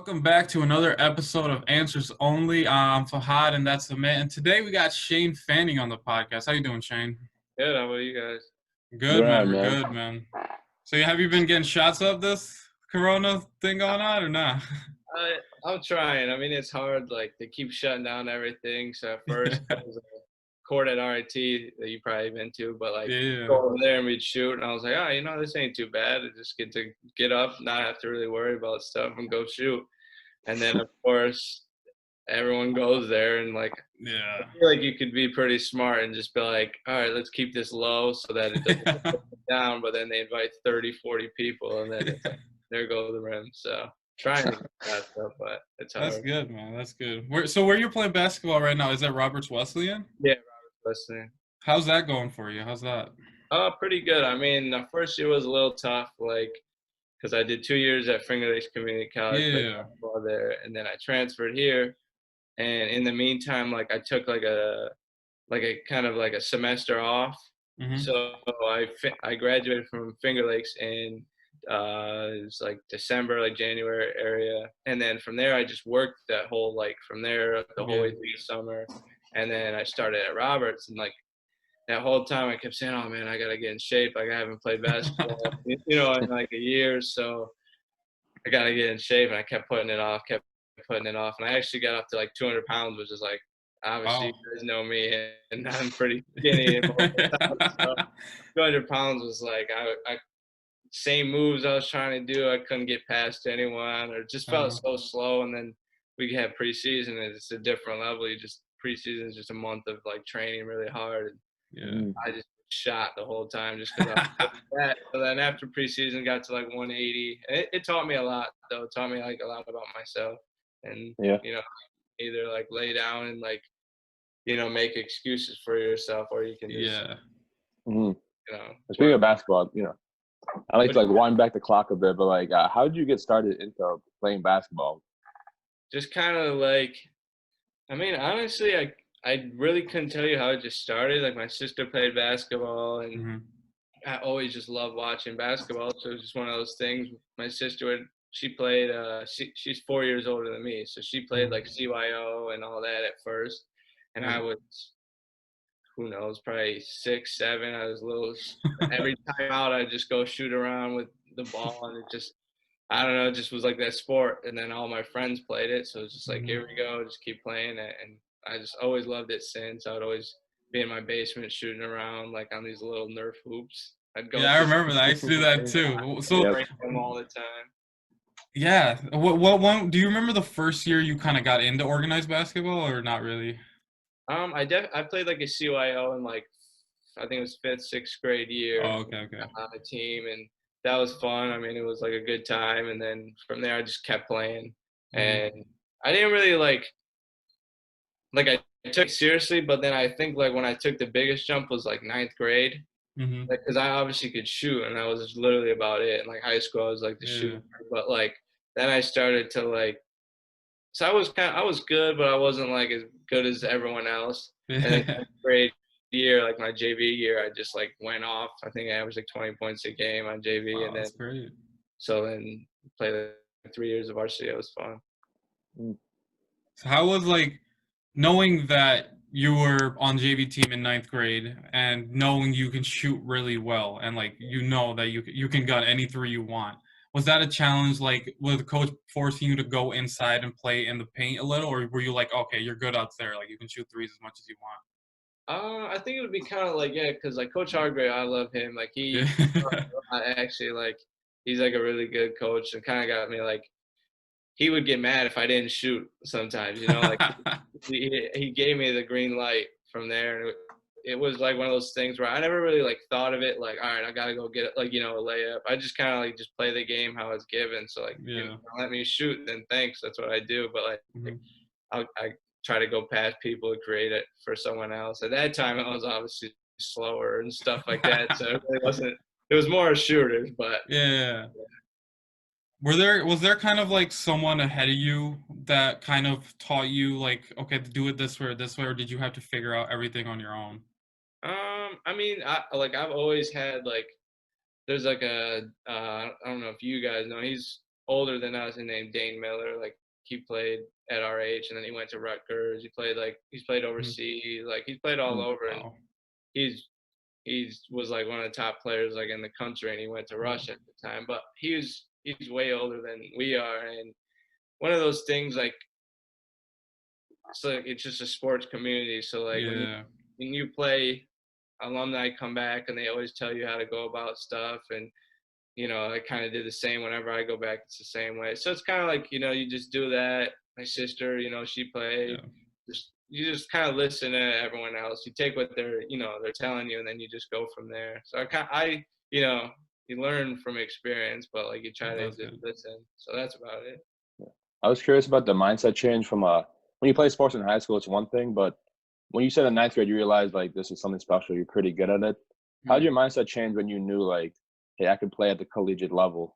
Welcome back to another episode of Answers Only. I'm Fahad, and that's the man. And today we got Shane Fanning on the podcast. How you doing, Shane? Good. How about you guys? Good, man. Right, We're man. good, man. So, have you been getting shots of this Corona thing going on, or not? I'm trying. I mean, it's hard, like, to keep shutting down everything. So at first, Yeah, it was a court at RIT that you probably been to, but like, yeah, go over there and we'd shoot, and I was like, this ain't too bad. I just get to get up, not have to really worry about stuff, and go shoot. And then of course, everyone goes there, and like, I yeah. feel like you could be pretty smart and just be like, all right, let's keep this low so that it doesn't go down. But then they invite 30, 40 people, and then it's like, there go the rim. So trying to get that stuff, but it's That's hard. good, man. That's good. Where you're playing basketball right now? Is that Roberts Wesleyan? Yeah, Robert listening. How's that going for you? How's that? Pretty good. I mean, the first year was a little tough, like, because I did 2 years at Finger Lakes Community College, played Yeah. basketball there, and then I transferred here. And in the meantime, like, I took like a kind of like a semester off. Mm-hmm. So I graduated from Finger Lakes in it was like December, like January area, and then from there I just worked that whole like from there the whole way Yeah. through the summer, and then I started at Roberts, and like that whole time I kept saying, oh man, I gotta get in shape. Like I haven't played basketball, in like a year, so I gotta get in shape, and I kept putting it off, and I actually got up to like 200 pounds, which is like obviously you Wow. guys know me, and I'm pretty skinny most of the time, so 200 pounds was like I same moves I was trying to do, I couldn't get past anyone, or it just felt Uh, so slow. And then we had preseason, and it's a different level. Preseason is just a month of like training really hard. yeah. I just shot the whole time just because I was doing that. So then after preseason, got to like 180. And it taught me a lot, though. It taught me like a lot about myself, and Yeah. you know, either like lay down and like make excuses for yourself, or you can just Yeah. hmm you know. Speaking of basketball, I like But to like wind back the clock a bit, but like, how did you get started into playing basketball? just kind of like, I mean, honestly, I really couldn't tell you how it just started. Like my sister played basketball, and Mm-hmm. I always just loved watching basketball. So it was just one of those things. My sister she played. She's 4 years older than me, so she played like CYO and all that at first, and I was, who knows, probably 6, 7. I was little. Every time out, I just go shoot around with the ball, and it just, I don't know, it just was like that sport. And then all my friends played it, so it's just like, Mm-hmm. here we go, just keep playing it. And I just always loved it since. I would always be in my basement shooting around like on these little Nerf hoops. I'd go Yeah, I through remember that. I used to do that too. So, Yep. break them all the time. yeah. What one? Do you remember the first year you kind of got into organized basketball, or not really? I played like a CYO in like, I think it was 5th, 6th grade year Oh, okay, okay. on a team, and that was fun. I mean, it was like a good time. And then from there, I just kept playing, Mm-hmm. and I didn't really like I took it seriously, but then I think like when I took the biggest jump was like ninth grade, Mm-hmm. like because I obviously could shoot, and that was just literally about it. And like high school, I was like the Yeah. shooter, but like then I started to like, so I was good, but I wasn't like as good as everyone else. And then Yeah. 10th grade year, like my JV year, I just like went off. I think I averaged like 20 points a game on JV, Wow, and then that's great. so then played like 3 years of varsity. It was fun. Mm. So how was like knowing that you were on JV team in ninth grade and knowing you can shoot really well and like that you can gun any three you want? Was that a challenge? Like, was the coach forcing you to go inside and play in the paint a little, or were you like, okay, you're good out there, like you can shoot threes as much as you want? I think it would be kind of like, yeah, because like Coach Hargrave, I love him. Like Yeah. I actually like, he's like a really good coach, and kind of got me like, he would get mad if I didn't shoot sometimes, like he gave me the green light from there. And it was like one of those things where I never really like thought of it like, all right, I gotta go get it, like, a layup. I just kind of like just play the game how it's given. So like, Yeah. let me shoot, then thanks, that's what I do. But like Mhm. I try to go past people to create it for someone else. At that time, I was obviously slower and stuff like that, so it really wasn't. It was more shooters, but Yeah. Was there kind of like someone ahead of you that kind of taught you like, okay, do it this way, or did you have to figure out everything on your own? I mean, I've always had like, there's like I don't know if you guys know, older than us and named Dane Miller. Like he played at our age, and then he went to Rutgers. He's played overseas. Like he's played all over, and Wow. he's was like one of the top players like in the country, and he went to Russia at the time. But he's way older than we are, and one of those things like it's just a sports community. So like Yeah. when you play, alumni come back and they always tell you how to go about stuff, and I kind of did the same whenever I go back. It's the same way. So it's kind of like, you just do that. My sister, she played. Yeah. You just kind of listen to everyone else. You take what they're telling you, and then you just go from there. So you learn from experience, but like you try to That's just good. listen. So that's about it. I was curious about the mindset change from when you play sports in high school, it's one thing, but when you said in ninth grade, you realized like this is something special. You're pretty good at it. How did your mindset change when you knew like, hey, I could play at the collegiate level?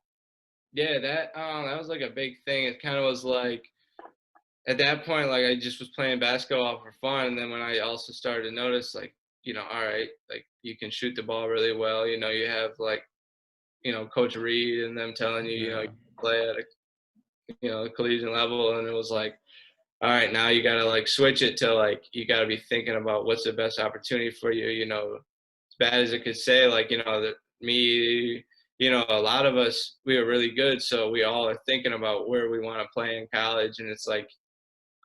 Yeah, that was like a big thing. It kind of was like at that point, like I just was playing basketball for fun, and then when I also started to notice, like, all right, like you can shoot the ball really well. You have like, Coach Reed and them telling you, you Yeah. can play at a collegiate level, and it was like, all right, now you gotta like switch it to like you gotta be thinking about what's the best opportunity for you. As bad as it could say, like that me, a lot of us we are really good, so we all are thinking about where we want to play in college, and it's like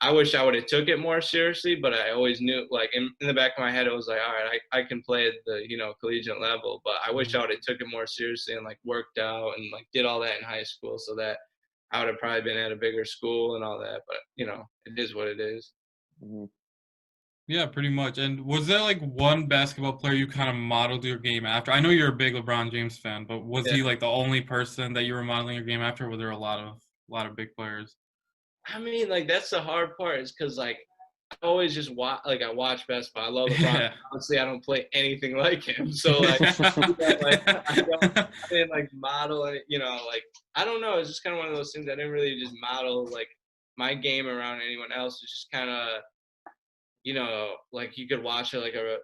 I wish I would have took it more seriously, but I always knew, like in the back of my head, it was like, all right, I can play at the collegiate level, but I wish I would have took it more seriously and like worked out and like did all that in high school, so that I would have probably been at a bigger school and all that. But it is what it is. Mhm. Yeah, pretty much. And was there like one basketball player you kind of modeled your game after? I know you're a big LeBron James fan, but was Yeah. he like the only person that you were modeling your game after? Or were there a lot of big players? I mean, like that's the hard part is because like I always just watch, like I watch basketball. I love LeBron. Yeah. Honestly, I don't play anything like him, so like like I didn't like model it. Like I don't know. It's just kind of one of those things. I didn't really just model like my game around anyone else. It's just kind of like you could watch it like a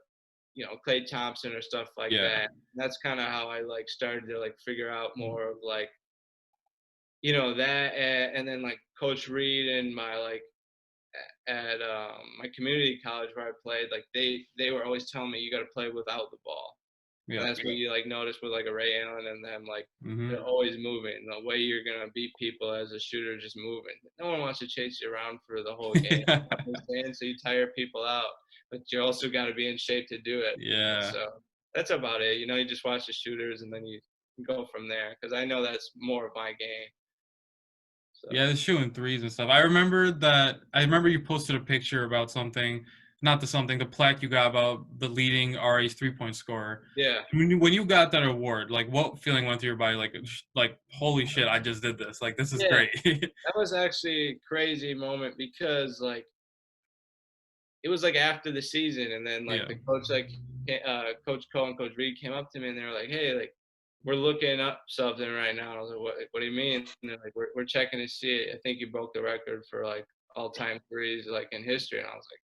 Klay Thompson or stuff like Yeah. that. That's kind of how I like started to like figure out more of like that, and then like Coach Reed and my like at my community college where I played, like they were always telling me you got to play without the ball. And Yeah. that's what you like notice with like a Ray Allen and them, like Hmm. they're always moving. The way you're gonna beat people as a shooter, just moving. No one wants to chase you around for the whole game. So you tire people out, but you also got to be in shape to do it. Yeah. So that's about it. You just watch the shooters and then you go from there, because I know that's more of my game. So. Yeah, the shooting threes and stuff. I remember you posted a picture about something, not the plaque you got about the leading RH 3-point scorer. Yeah. When you got that award, like what feeling went through your body? Like holy shit, I just did this. Like this is Yeah. great. That was actually a crazy moment because like it was like after the season, and then like Yeah. the coach, like Coach Cole and Coach Reed came up to me and they were like, "Hey, like we're looking up something right now." I was like, "What do you mean?" And they're like, "We're checking to see it. I think you broke the record for like all-time threes like in history." And I was like,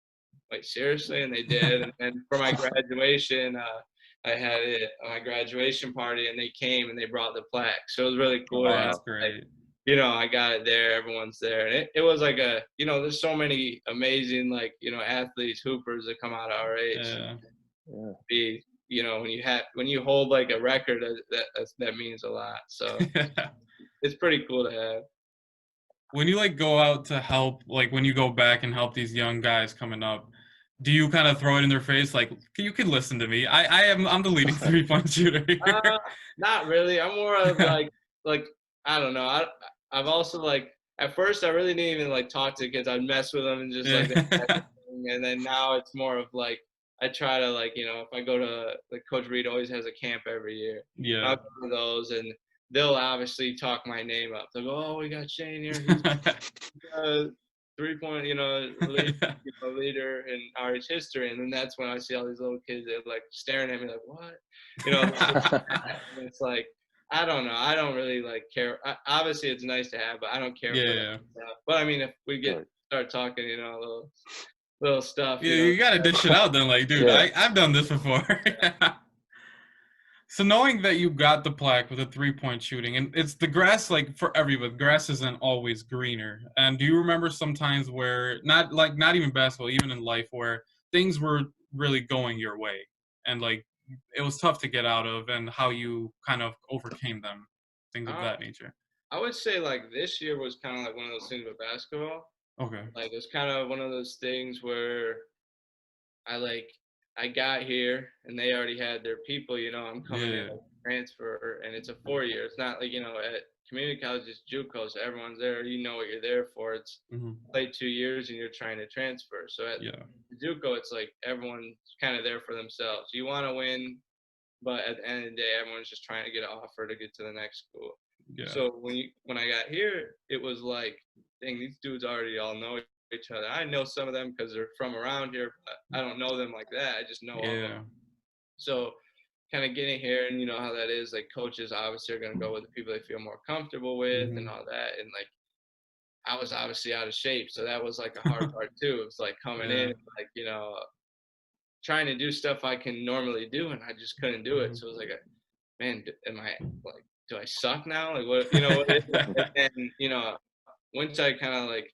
"Wait, seriously?" And they did. And then for my graduation, I had it on my graduation party, and they came and they brought the plaque. So it was really cool Oh, to have, that's great. I got it there, everyone's there. And it was like there's so many amazing, like, athletes, hoopers that come out of our age. Yeah. Yeah. Be, when you hold like a record, that means a lot. So it's pretty cool to have. When you like go out to help, like when you go back and help these young guys coming up, do you kind of throw it in their face like you can listen to me? I'm the leading 3-point shooter here. Not really. I'm more of like I don't know. I've also like at first I really didn't even like talk to kids. I'd mess with them and just like Yeah. and then now it's more of like I try to like if I go to like Coach Reed always has a camp every year. Yeah. I'll go to those and they'll obviously talk my name up. They'll go, "Oh, we got Shane here. He's 3-point, leader in RH history." And then that's when I see all these little kids, they're like staring at me like, "What?" And it's like, I don't know. I don't really like care. Obviously, it's nice to have, but I don't care for Yeah. that stuff. But I mean, if we start talking, little stuff. Yeah, you gotta dish it out then, like, dude, Yeah. I've done this before. So knowing that you got the plaque with a 3-point shooting, and it's the grass, like for everybody, grass isn't always greener. And do you remember sometimes where not even basketball, even in life, where things were really going your way, and like it was tough to get out of, and how you kind of overcame them, things of Uh, that nature. I would say like this year was kind of like one of those things with basketball. Okay. Like it's kind of one of those things where I like I got here and they already had their people. I'm coming in Yeah. like transfer, and it's a 4 year. It's not like at community college it's JUCO, so everyone's there. You know what you're there for. It's play 2 years and you're trying to transfer. So at Yeah. JUCO, it's like everyone's kind of there for themselves. You want to win, but at the end of the day, everyone's just trying to get an offer to get to the next school. Yeah. So when I got here, it was like, dang, these dudes already all know each other. I know some of them because they're from around here, but I don't know them like that. I just know of Yeah. them. So kind of getting here, and you know how that is. Like coaches obviously are going to go with the people they feel more comfortable with and all that. And like I was obviously out of shape, so that was like a hard part too. It was like coming in, Yeah. like trying to do stuff I can normally do, and I just couldn't do it. So it was like, man, am I like, do I suck now? Like what, what is it? And then, once I kind of like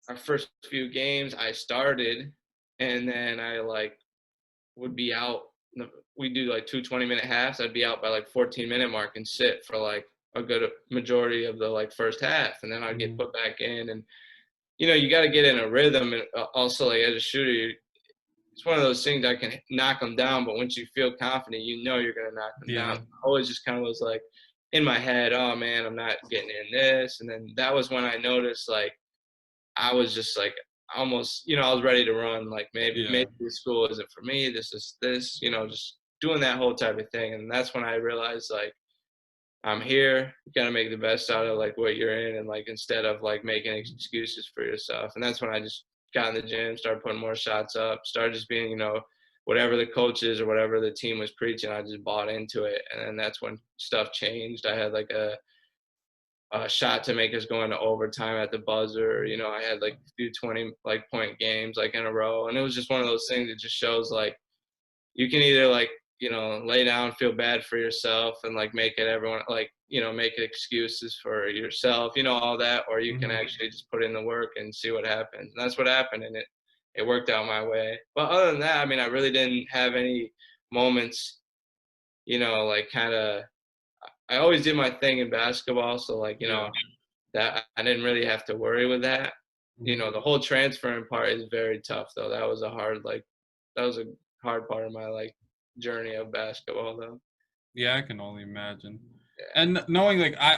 our first few games, I started, and then I like would be out. We do like 2 20-minute halves. I'd be out by like 14-minute mark and sit for like a good majority of the like first half, and then I'd get put back in. And you got to get in a rhythm. And also, like as a shooter, it's one of those things I can knock them down, but once you feel confident, you're gonna knock them down. Yeah. I always just kind of was like in my head, oh man, I'm not getting in this. And then that was when I noticed like I was just like almost, I was ready to run. Like maybe Yeah. this school isn't for me. This is this, just doing that whole type of thing. And that's when I realized like I'm here. You gotta make the best out of like what you're in, and like instead of like making excuses for yourself. And that's when I just got in the gym, started putting more shots up, started just being, whatever the coaches or whatever the team was preaching, I just bought into it. And then that's when stuff changed. I had like a shot to make us go into overtime at the buzzer. I had like a few 20 like point games like in a row. And it was just one of those things that just shows like you can either like, lay down, feel bad for yourself and like make it everyone like, make excuses for yourself, all that, or you can actually just put in the work and see what happens. And that's what happened. And it worked out my way. But other than that, I mean, I really didn't have any moments, like kind of, I always did my thing in basketball. So like, that I didn't really have to worry with that. The whole transferring part is very tough though. That was a hard part of my like journey of basketball though. Yeah, I can only imagine. Yeah. And knowing like I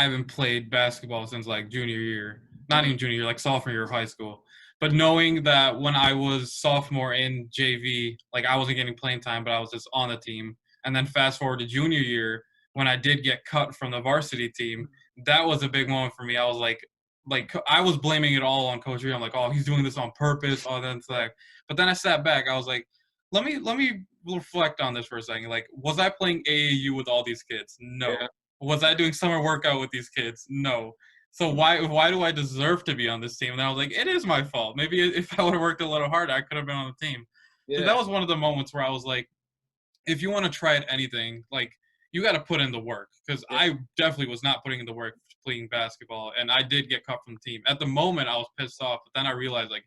haven't played basketball since like junior year, not even junior year, like sophomore year of high school. But knowing that when I was sophomore in JV, like I wasn't getting playing time, but I was just on the team. And then fast forward to junior year, when I did get cut from the varsity team, that was a big moment for me. I was like I was blaming it all on Coach Reed. I'm like, oh, he's doing this on purpose. Oh, then it's like, but then I sat back. I was like, let me reflect on this for a second. Like, was I playing AAU with all these kids? No. Yeah. Was I doing summer workout with these kids? No. So why do I deserve to be on this team? And I was like, it is my fault. Maybe if I would have worked a little harder, I could have been on the team. So that Yeah. was one of the moments where I was like, if you want to try at anything, like you got to put in the work, because I definitely was not putting in the work playing basketball, and I did get cut from the team. At the moment, I was pissed off, but then I realized like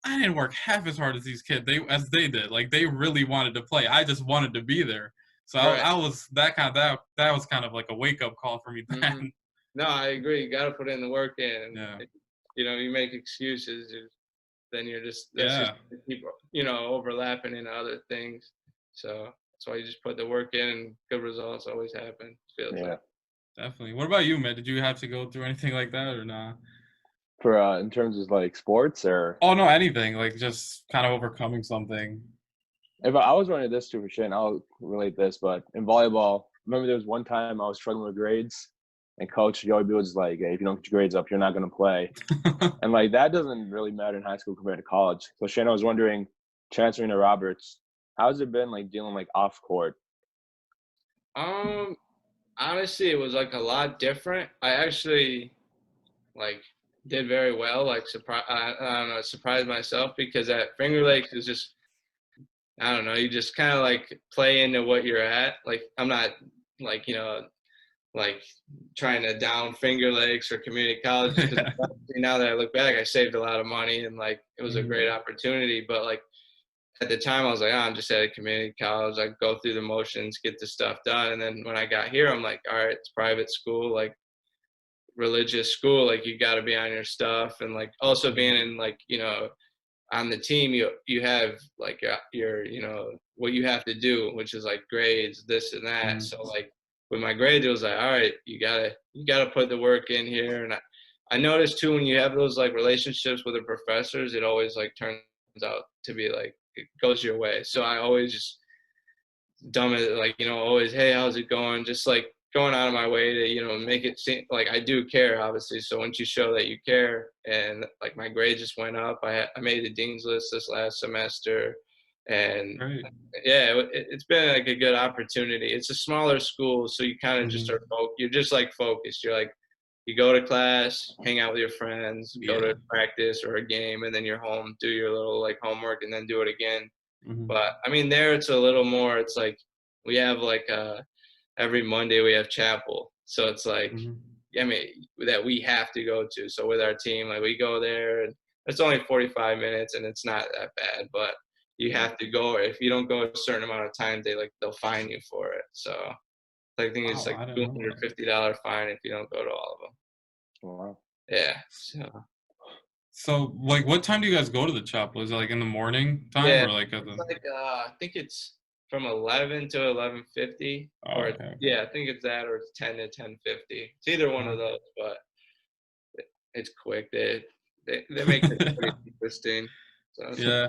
I didn't work half as hard as these kids they did. Like they really wanted to play. I just wanted to be there. So Right. I was that was kind of like a wake up call for me then. No, I agree. You got to put in the work in. Yeah. You make excuses, then that's just Yeah. keep overlapping into other things. So that's why you just put the work in, and good results always happen. Feels like. Definitely. What about you, man? Did you have to go through anything like that or not? For in terms of like sports or Oh no, anything. Like just kind of overcoming something. if I was running this too for shit, and I'll relate this, but in volleyball, remember there was one time I was struggling with grades, and Coach Joey B was like, hey, if you don't get your grades up, you're not going to play. And like that doesn't really matter in high school compared to college. So Shane, I was wondering, transferring to Roberts, how's it been like dealing like off court? Honestly, it was like a lot different. I actually like did very well. Like I don't know, surprised myself because at Finger Lakes is just I don't know, you just kind of like play into what you're at. Like I'm not like, like trying to down Finger Lakes or community colleges, because now that I look back, I saved a lot of money and like it was a great opportunity. But like at the time, I was like, oh, I'm just at a community college. I go through the motions, get the stuff done, and then when I got here, I'm like, all right, it's private school, like religious school, like you got to be on your stuff, and like also being in like on the team, you have like your what you have to do, which is like grades, this and that. So like with my grades, it was like, all right, you gotta put the work in here. And I noticed too, when you have those like relationships with the professors, it always like turns out to be like it goes your way. So I always just dumb it, like always, hey, how's it going, just like going out of my way to make it seem like I do care, obviously. So once you show that you care, and like my grade just went up, I made the dean's list this last semester, and Right. yeah, it's been like a good opportunity. It's a smaller school, so you kind of just are you're just like focused. You're like, you go to class, hang out with your friends, go to practice or a game, and then you're home, do your little like homework, and then do it again. But I mean, there it's a little more. It's like we have like every Monday we have chapel, so it's like I mean that we have to go to. So with our team, like we go there, and it's only 45 minutes, and it's not that bad. But you have to go. If you don't go a certain amount of time, they'll fine you for it. So I think it's Wow, like I didn't know that. $250 fine if you don't go to all of them. Wow. Yeah. So So, like, what time do you guys go to the chapel? Is it like in the morning time yeah, or like at it's the? like I think it's from 11 to 11:50, Oh, or okay. yeah, I think it's that, or it's 10 to 10:50. It's either one of those, but it's quick. They make it pretty interesting. So Yeah.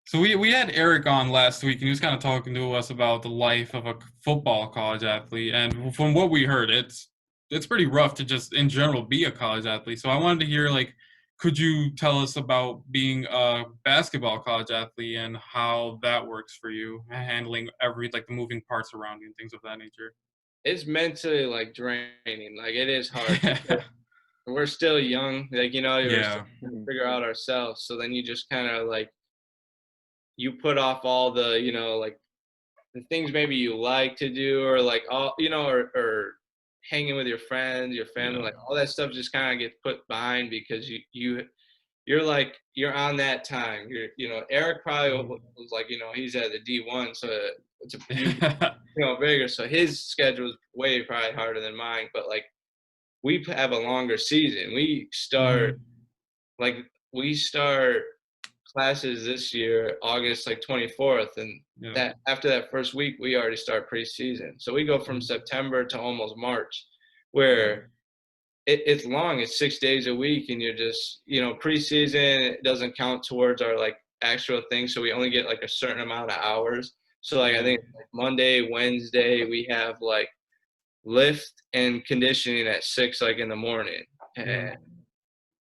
So we had Eric on last week, and he was kind of talking to us about the life of a football college athlete. And from what we heard, it's pretty rough to just in general be a college athlete. So I wanted to hear, like, could you tell us about being a basketball college athlete and how that works for you, handling every like the moving parts around you and things of that nature? it's mentally like draining. Like it is hard because Yeah. we're still young. Like we're still Yeah. trying to figure out ourselves. So then you just kind of like you put off all the like the things maybe you like to do, or like all or hanging with your friends, your family, Yeah. like all that stuff just kind of gets put behind because you're like you're on that time. Eric probably was like he's at the D1, so it's a huge bigger. So his schedule is way probably harder than mine, but like we have a longer season. Like we start classes this year, August like 24th, and Yeah. that after that first week, we already start preseason. So we go from September to almost March, where it's long. It's 6 days a week, and you're just preseason. It doesn't count towards our like actual thing, so we only get like a certain amount of hours. So like I think like Monday, Wednesday, we have like lift and conditioning at 6 like in the morning, and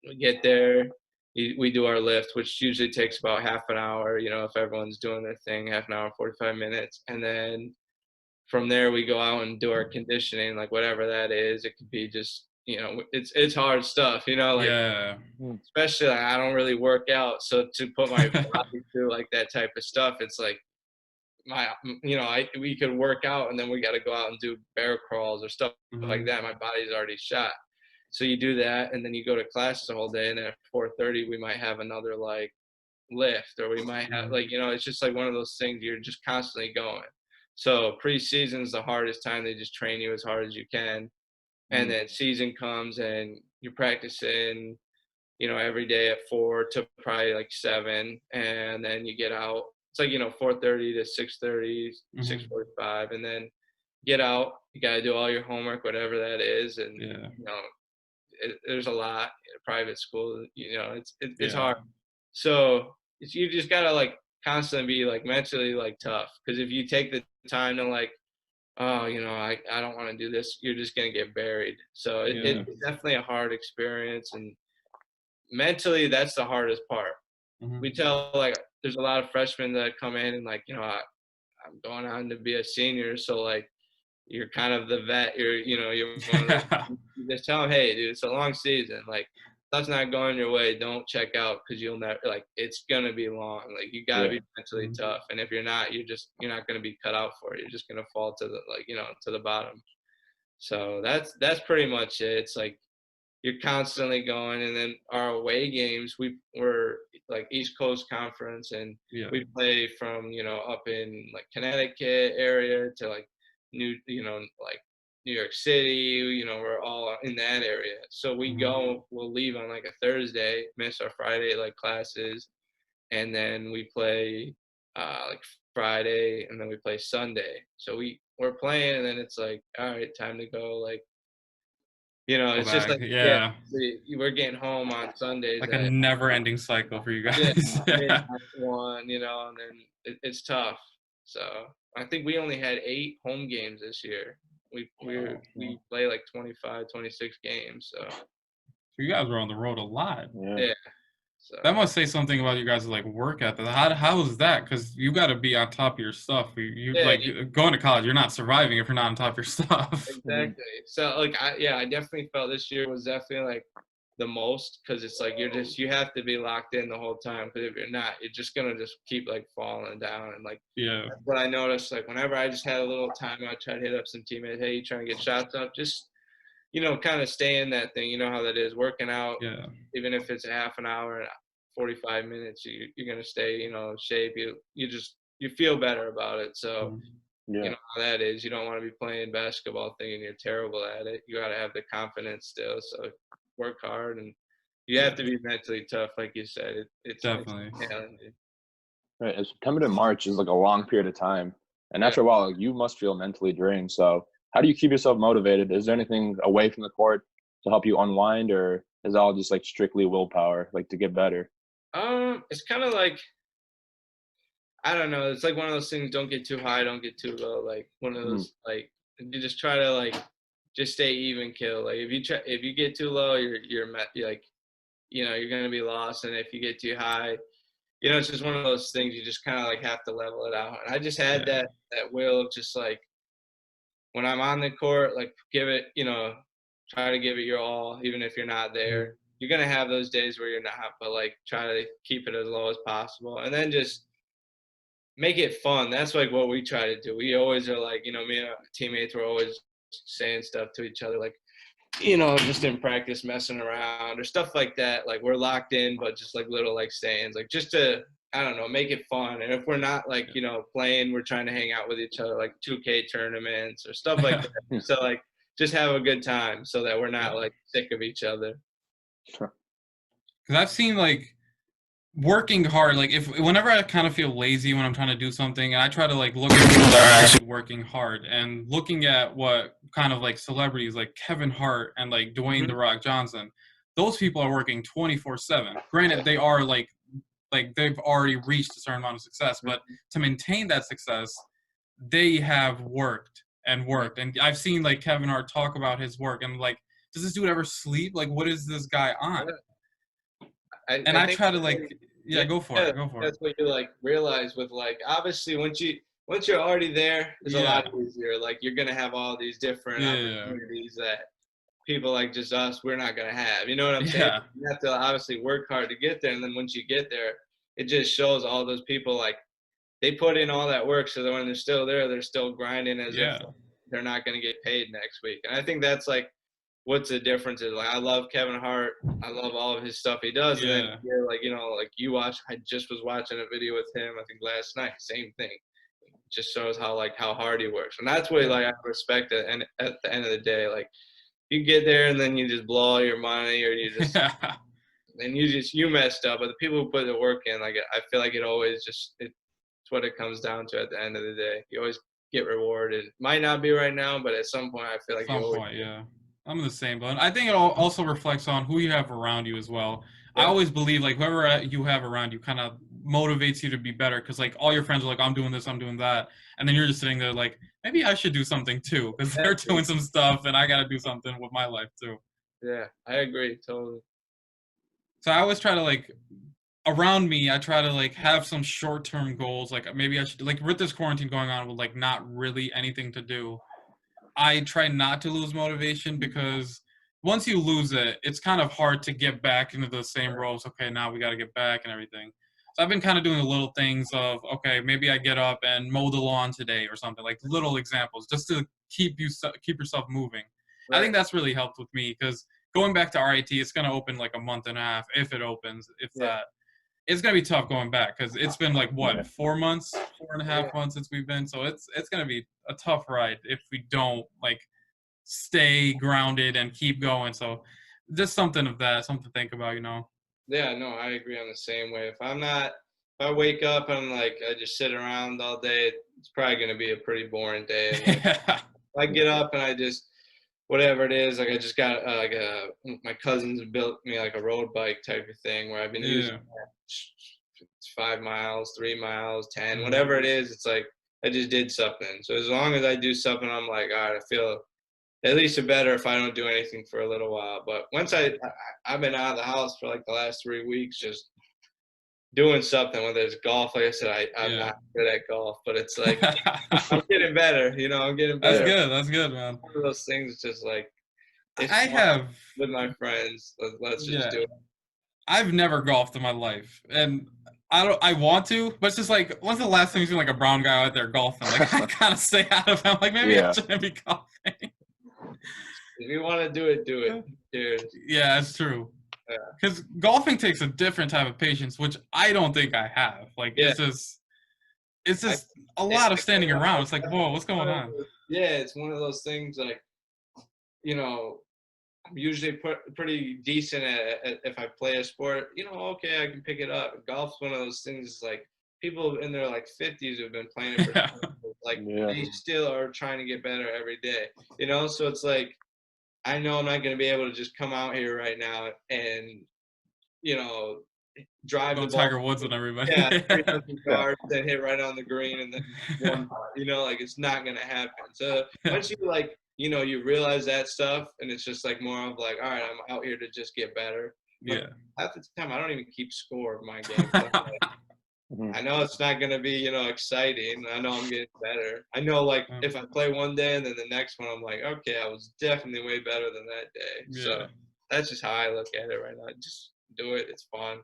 we get there, we do our lift, which usually takes about half an hour, if everyone's doing their thing, half an hour, 45 minutes. And then from there, we go out and do our conditioning, like whatever that is. It could be just, it's hard stuff, like, Yeah. especially like, I don't really work out. So to put my body through like that type of stuff, it's like, we could work out and then we got to go out and do bear crawls or stuff like that. My body's already shot. So you do that, and then you go to class the whole day, and then at 4:30 we might have another like lift, or we might have like it's just like one of those things you're just constantly going. So preseason's the hardest time. They just train you as hard as you can, and then season comes and you're practicing, every day at 4 to probably like 7, and then you get out. It's like 4:30 to 6:30, 6:45, and then get out. You got to do all your homework, whatever that is, and Yeah. there's a lot in a private school. It's Yeah. hard. So you just gotta like constantly be like mentally like tough, because if you take the time to like, oh, I don't want to do this, you're just gonna get buried. So Yeah. it's definitely a hard experience, and mentally that's the hardest part. We tell like there's a lot of freshmen that come in and like I'm going on to be a senior, so like you're kind of the vet. You're one of the, you just tell them, hey, dude, it's a long season. Like stuff's not going your way, don't check out because you'll never like it's gonna be long. Like you gotta be mentally tough. And if you're not, you're not gonna be cut out for it. You're just gonna fall to the to the bottom. So that's pretty much it. It's like you're constantly going, and then our away games, we're like East Coast Conference, and Yeah. we play from up in like Connecticut area to like like New York City. We're all in that area. So we'll leave on like a Thursday, miss our Friday like classes, and then we play like Friday, and then we play Sunday. So we're playing, and then it's like, all right, time to go. Like Go it's just back. like Yeah. we're getting home on Sundays Like a at never-ending cycle for you yeah guys. midnight Yeah. 1, and then it's tough. So I think we only had 8 home games this year. We play like 25, 26 games. So You guys were on the road a lot. yeah. So That must say something about you guys' like work ethic. How is that? Because you got to be on top of your stuff. You yeah, like going to college. You're not surviving if you're not on top of your stuff. exactly. So like I definitely felt this year was definitely like the most, because it's like you have to be locked in the whole time, because if you're not, you're just gonna just keep like falling down. And like Yeah. that's what I noticed, like whenever I just had a little time, I try to hit up some teammates, hey, you trying to get shots up, just kind of stay in that thing. You know how that is, working out, Yeah. even if it's a half an hour and 45 minutes, you're gonna stay in shape. You feel better about it. So you know how that is. You don't want to be playing basketball thinking you're terrible at it. You got to have the confidence still. So work hard, and you have to be mentally tough, like you said. It's Definitely. challenging. Right. And September to March is like a long period of time. And Yeah. after a while, like, you must feel mentally drained. So how do you keep yourself motivated? Is there anything away from the court to help you unwind, or is it all just like strictly willpower, like to get better? It's kind of like, I don't know. It's like one of those things. Don't get too high, don't get too low. Like one of those, like you just try to like just stay even kill. Like if you get too low, you're like you're gonna be lost. And if you get too high, it's just one of those things. You just kind of like have to level it out. And I just had that will of just like when I'm on the court, like give it, try to give it your all, even if you're not there. You're gonna have those days where you're not, but like try to keep it as low as possible, and then just make it fun. That's like what we try to do. We always are like, me and our teammates were always saying stuff to each other, like, just in practice messing around or stuff like that. Like we're locked in, but just like little like sayings, like just to, I don't know, make it fun. And if we're not like, playing, we're trying to hang out with each other, like 2K tournaments or stuff like that. So like just have a good time so that we're not like sick of each other. Because I've seen like working hard, like whenever I kind of feel lazy when I'm trying to do something, and I try to like look at people that are actually working hard, and looking at what kind of like celebrities like Kevin Hart and like Dwayne The Rock Johnson, those people are working 24/7. Granted, they are like they've already reached a certain amount of success, but to maintain that success, they have worked and worked. And I've seen like Kevin Hart talk about his work, and like, does this dude ever sleep? Like, what is this guy on? I try to like, go for it. That's what you like realize with like, obviously once you're already there, it's a lot easier. Like you're gonna have all these different opportunities that people like just us, we're not gonna have. You know what I'm saying? You have to obviously work hard to get there, and then once you get there, it just shows all those people like they put in all that work, so that when they're still there, they're still grinding as if they're not gonna get paid next week. And I think that's like what's the difference is, like I love Kevin Hart. I love all of his stuff he does. And then you're like, like you watch, I just was watching a video with him, I think last night, same thing. It just shows how hard he works. And that's what like I respect it. And at the end of the day, like you get there and then you just blow all your money, or you just and you messed up. But the people who put the work in, like I feel like it always it's what it comes down to at the end of the day. You always get rewarded. Might not be right now, but at some point I feel like I'm the same, but I think it also reflects on who you have around you as well. I always believe like whoever you have around you kind of motivates you to be better, because like all your friends are like, I'm doing this, I'm doing that, and then you're just sitting there like, maybe I should do something too, because they're doing some stuff and I got to do something with my life too. Yeah, I agree totally. So I always try to like, around me, I try to like have some short-term goals. Like maybe I should, like with this quarantine going on with like not really anything to do, I try not to lose motivation, because once you lose it, it's kind of hard to get back into the same roles. Okay, now we got to get back and everything. So I've been kind of doing the little things of, okay, maybe I get up and mow the lawn today or something, like little examples, just to keep yourself moving. Right. I think that's really helped with me because going back to RIT, it's going to open like a month and a half if it opens, if that. It's going to be tough going back because it's been like, what, 4 months, 4.5 months since we've been. So it's going to be a tough ride if we don't like stay grounded and keep going. So just something to think about, you know. Yeah, no, I agree on the same way. If I wake up and like I just sit around all day, it's probably going to be a pretty boring day. And, like, if I get up and I just whatever it is, like I just got my cousins built me like a road bike type of thing where I've been using it. 5 miles, 3 miles, 10, whatever it is. It's like I just did something. So as long as I do something, I'm like, all right, I feel at least better if I don't do anything for a little while. But once I've been out of the house for like the last 3 weeks, just doing something, whether it's golf. Like I said, I'm not good at golf, but it's like I'm getting better. You know, I'm getting better. That's good, man. One of those things, just like it's I have with my friends. Let's just do it. I've never golfed in my life, and I want to, but it's just like, when's the last time you seen like a brown guy out there golfing? Like I kind of stay out of it. Like maybe I shouldn't be golfing. If you want to do it, do it. Cheers. Yeah, it's true. Because golfing takes a different type of patience, which I don't think I have. Like it's just a lot of standing around. It's like, whoa, what's going on? Yeah, it's one of those things like, you know, I'm usually pretty decent at if I play a sport, you know, okay, I can pick it up. Golf's one of those things. It's like people in their like 50s who've been playing it for like they still are trying to get better every day, you know. So it's like I know I'm not going to be able to just come out here right now and, you know, drive the ball. Tiger Woods and everybody. 300 yards, then hit right on the green, and then one, you know, like it's not going to happen. So once you like, you know, you realize that stuff, and it's just like more of like, all right, I'm out here to just get better. But half the time, I don't even keep score of my game. I know it's not going to be, you know, exciting. I know I'm getting better. I know, like, if I play one day and then the next one, I'm like, okay, I was definitely way better than that day. So that's just how I look at it right now. Just do it. It's fun.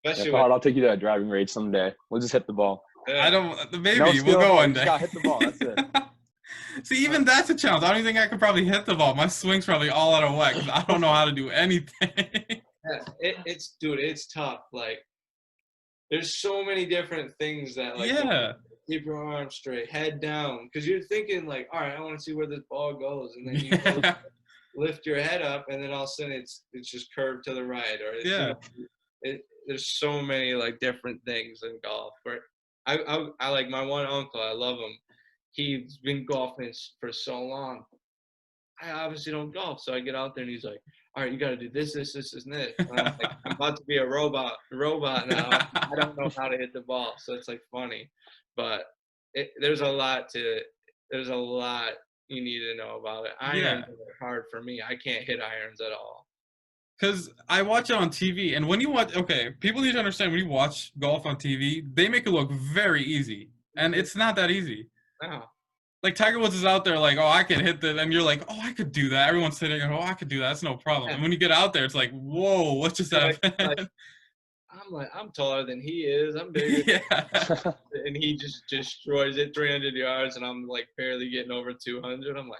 Especially I'll take you to a driving range someday. We'll just hit the ball. I don't. Maybe we'll go one day. Just gotta hit the ball. That's it. See, even that's a challenge. I don't even think I could probably hit the ball. My swing's probably all out of whack because I don't know how to do anything. It's tough. Like, there's so many different things that, like, keep your arms straight, head down, because you're thinking, like, all right, I want to see where this ball goes, and then you lift your head up, and then all of a sudden it's just curved to the right, or you know, there's so many like different things in golf. Where I like my one uncle, I love him. He's been golfing for so long. I obviously don't golf, so I get out there and he's like, all right, you got to do this, and this. And I'm like, I'm about to be a robot now. I don't know how to hit the ball, so it's like funny, but there's a lot you need to know about it. Irons are hard for me. I can't hit irons at all. Because I watch it on TV, and when you watch, people need to understand when you watch golf on TV, they make it look very easy, and it's not that easy. No. Like Tiger Woods is out there like, oh, I can hit that, and you're like, oh, I could do that. Everyone's sitting there, oh, I could do that. That's no problem. And when you get out there, it's like, whoa, what just happened? I'm taller than he is. I'm bigger. And he just destroys it 300 yards, and I'm like barely getting over 200. I'm like,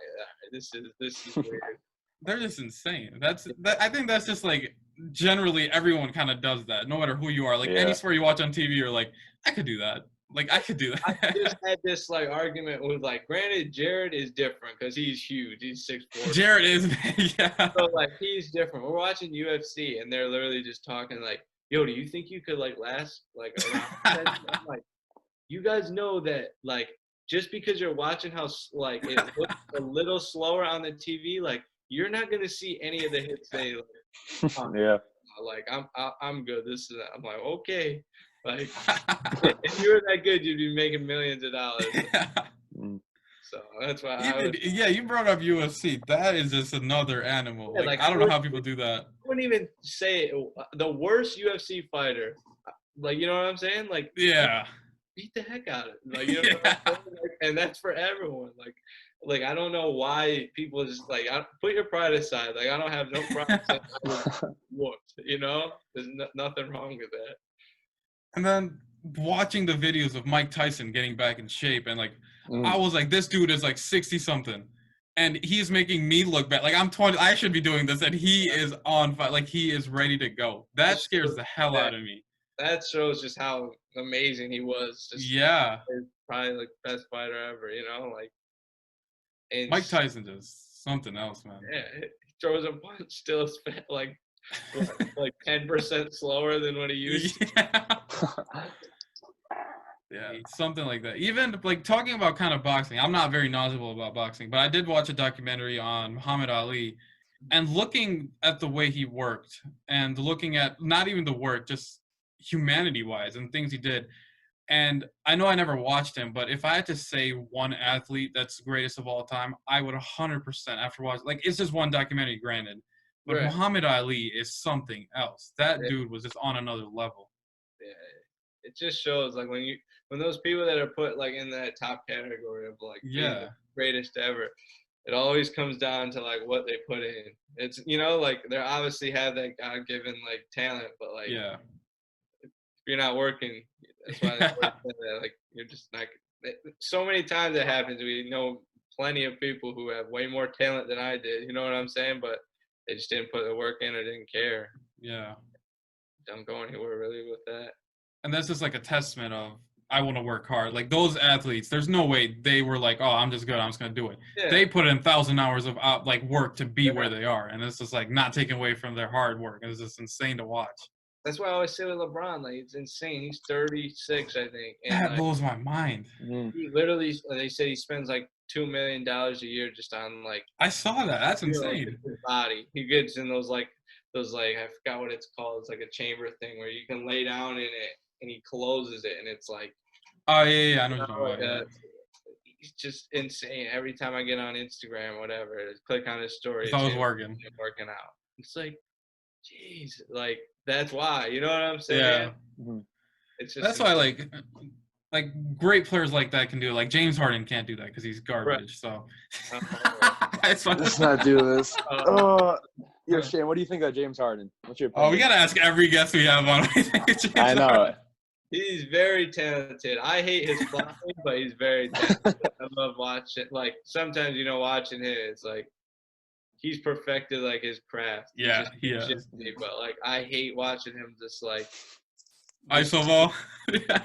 this is weird. They're just insane. I think that's just like generally everyone kind of does that, no matter who you are. Like any sport you watch on TV, you're like, I could do that. Like I could do that. I just had this like argument with like, granted, Jared is different because he's huge. He's 6'4". Jared is, So like he's different. We're watching UFC and they're literally just talking like, yo, do you think you could like last like around? I'm like, you guys know that like just because you're watching how like it looks a little slower on the TV, like you're not gonna see any of the hits they like. Like I'm good. This is I'm like, okay. Like, if you were that good, you'd be making millions of dollars. So that's why you brought up UFC. That is just another animal. Like I don't know how people do that. I wouldn't even say the worst UFC fighter. Like, you know what I'm saying? Like, beat the heck out of it. Like, you know what Yeah. I'm saying? Like, and that's for everyone. Like I don't know why people just like put your pride aside. Like I don't have no pride saying I was whooped. You know, there's nothing wrong with that. And then watching the videos of Mike Tyson getting back in shape, and like I Mm. was like, this dude is like 60 something, and he's making me look bad. Like I'm 20, I should be doing this, and he is on fire. Like he is ready to go. That scares the hell out of me. That shows just how amazing he was. Just Yeah, probably like best fighter ever. You know, like and Mike Tyson just something else, man. yeah, he throws a punch still like like 10% slower than what he used to. Yeah. Yeah, something like that. Even like talking about kind of boxing, I'm not very knowledgeable about boxing, but I did watch a documentary on Muhammad Ali, and looking at the way he worked, and looking at not even the work, just humanity wise and things he did. And I know I never watched him, but if I had to say one athlete that's the greatest of all time, I would 100% after watching. Like it's just one documentary, granted, but Right. Muhammad Ali is something else. That Yeah. dude was just on another level. Yeah. It just shows like when those people that are put like in that top category of like being the Yeah. greatest ever, it always comes down to like what they put in. It's like they obviously have that God given like talent, but like Yeah. if you're not working, that's why they always say that, like you're just like so many times it happens. We know plenty of people who have way more talent than I did. You know what I'm saying? But they just didn't put the work in or didn't care. Yeah. I'm going anywhere really with that. And that's just like a testament of I want to work hard. Like those athletes, there's no way they were like, oh, I'm just good, I'm just gonna do it. Yeah. They put in 1,000 hours of like work to be where they are, and it's just like not taken away from their hard work. It's just insane to watch. That's why I always say with LeBron, like it's insane. He's 36, I think, and That like blows my mind. he literally, they say he spends like $2 million a year just on like I saw that. That's insane. his body. He gets in those like I forgot what it's called. It's like a chamber thing where you can lay down in it, and he closes it, and it's like Oh yeah, I know what you're talking about. it's just insane. Every time I get on Instagram, whatever, click on his story, It's always him working. working out. It's like, jeez, like that's why. You know what I'm saying? Yeah. Mhm. It's just That's why like great players like that can do it. Like James Harden can't do that because he's garbage. So Let's not do this. Yo, Shane, what do you think of James Harden? What's your opinion? Oh, we gotta ask every guest we have on. I know. He's very talented. I hate his flopping, but he's very talented. I love watching. Like sometimes, watching him, it's like he's perfected like his craft. Yeah, he is. But like I hate watching him just like iso ball. Yeah.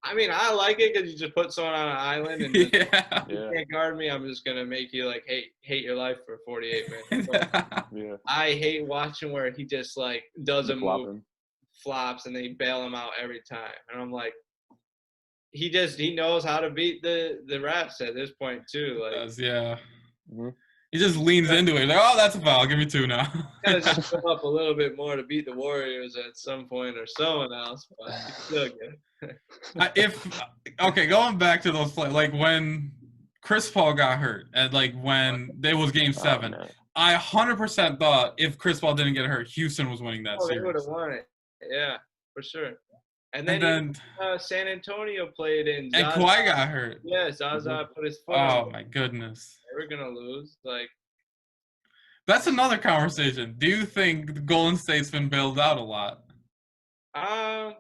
I mean, I like it because you just put someone on an island and just, Yeah. you can't guard me. I'm just gonna make you like hate your life for 48 minutes. But Yeah. I hate watching where he just like doesn't move, Flopping. flops, and they bail him out every time. And I'm like, he knows how to beat the refs at this point too. Like, Yeah. Mm-hmm. He just leans into it. Like, oh, that's a foul. Give me two now. gotta just go up a little bit more to beat the Warriors at some point or someone else, but he's still good. Going back to those plays, like when Chris Paul got hurt, and like when there was Game 7, I 100% thought if Chris Paul didn't get hurt, Houston was winning that series. They would have won it. Yeah, for sure. And then San Antonio played in. And Kawhi got hurt. Yeah, Zaza put his foot. Oh my goodness. They were gonna lose. Like, that's another conversation. Do you think Golden State's been bailed out a lot? I